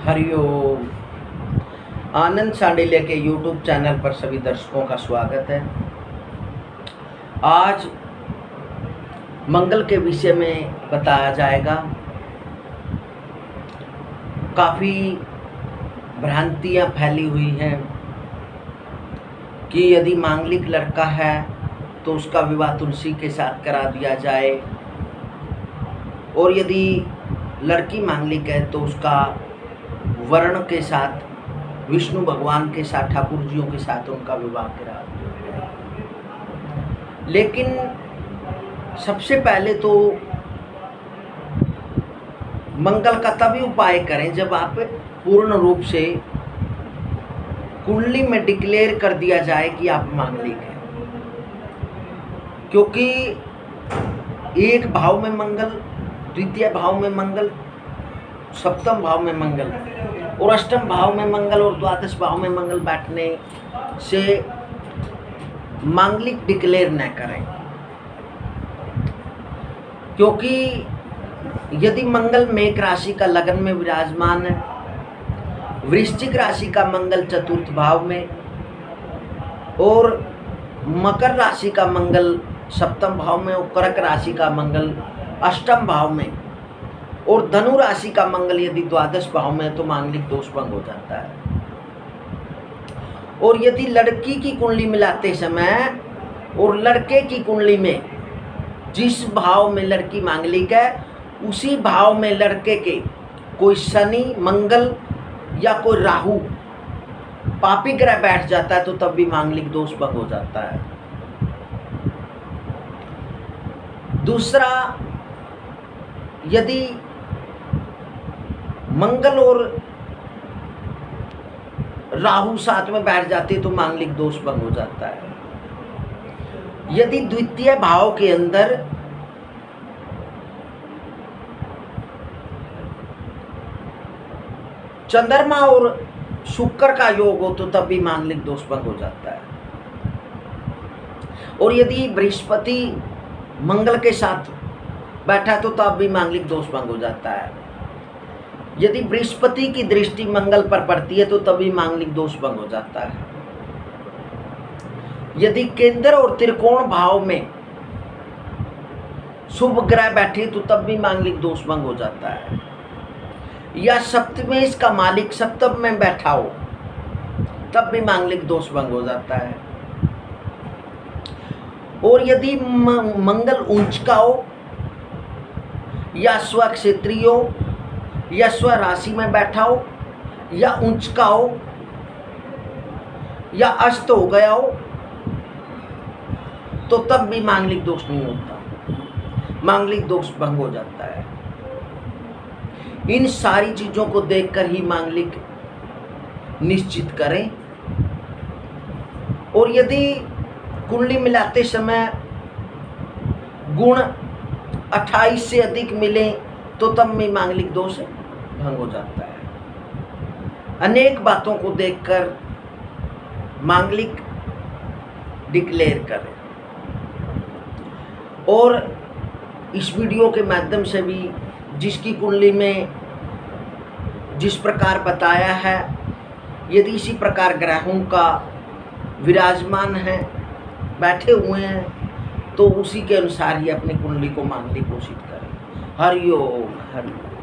हरिओम। आनंद सांडिल्य के YouTube channel पर सभी दर्शकों का स्वागत है। आज मंगल के विषय में बताया जाएगा। काफ़ी भ्रांतियाँ फैली हुई हैं कि यदि मांगलिक लड़का है तो उसका विवाह तुलसी के साथ करा दिया जाए, और यदि लड़की मांगलिक है तो उसका वर्ण के साथ, विष्णु भगवान के साथ, ठाकुर जियों के साथ उनका विवाह करा दिया जाए। लेकिन सबसे पहले तो मंगल का तभी उपाय करें जब आप पूर्ण रूप से कुंडली में डिक्लेयर कर दिया जाए कि आप मांगलिक हैं। क्योंकि एक भाव में मंगल, द्वितीय भाव में मंगल, सप्तम भाव में मंगल और अष्टम भाव में मंगल और द्वादश भाव में मंगल बैठने से मांगलिक डिक्लेयर न करें। क्योंकि यदि मंगल मेष राशि का लगन में विराजमान है, वृश्चिक राशि का मंगल चतुर्थ भाव में और मकर राशि का मंगल सप्तम भाव में और कर्क राशि का मंगल अष्टम भाव में और धनु राशि का मंगल यदि द्वादश भाव में, तो मांगलिक दोष भंग हो जाता है। और यदि लड़की की कुंडली मिलाते समय और लड़के की कुंडली में जिस भाव में लड़की मांगलिक है उसी भाव में लड़के के कोई शनि, मंगल या कोई राहु पापी ग्रह बैठ जाता है तो तब भी मांगलिक दोष भंग हो जाता है। दूसरा, यदि मंगल और राहु साथ में बैठ जाते तो मांगलिक दोष भंग हो जाता है। यदि द्वितीय भाव के अंदर चंद्रमा और शुक्र का योग हो तो तब भी मांगलिक दोष भंग हो जाता है। और यदि बृहस्पति मंगल के साथ बैठा तो तब भी मांगलिक दोष भंग हो जाता है। यदि बृहस्पति की दृष्टि मंगल पर पड़ती है तो तभी मांगलिक दोष भंग हो जाता है। यदि केंद्र और त्रिकोण भाव में शुभ ग्रह बैठे तो तब भी मांगलिक दोष भंग हो जाता है। या सप्तमेश का मालिक सप्तम में बैठा हो तब भी मांगलिक दोष भंग हो जाता है। और यदि मंगल उच्च का हो या स्व क्षेत्रीय हो या स्व राशि में बैठा हो या उच्च का हो या अस्त हो गया हो तो तब भी मांगलिक दोष नहीं होता, मांगलिक दोष भंग हो जाता है। इन सारी चीजों को देखकर ही मांगलिक निश्चित करें। और यदि कुंडली मिलाते समय गुण 28 से अधिक मिले तो तब में मांगलिक दोष भंग हो जाता है। अनेक बातों को देखकर मांगलिक डिक्लेयर करें। और इस वीडियो के माध्यम से भी जिसकी कुंडली में जिस प्रकार बताया है, यदि इसी प्रकार ग्रहों का विराजमान है, बैठे हुए हैं, तो उसी के अनुसार ही अपनी कुंडली को मांगलिक घोषित करें। हरिओम हरिओम।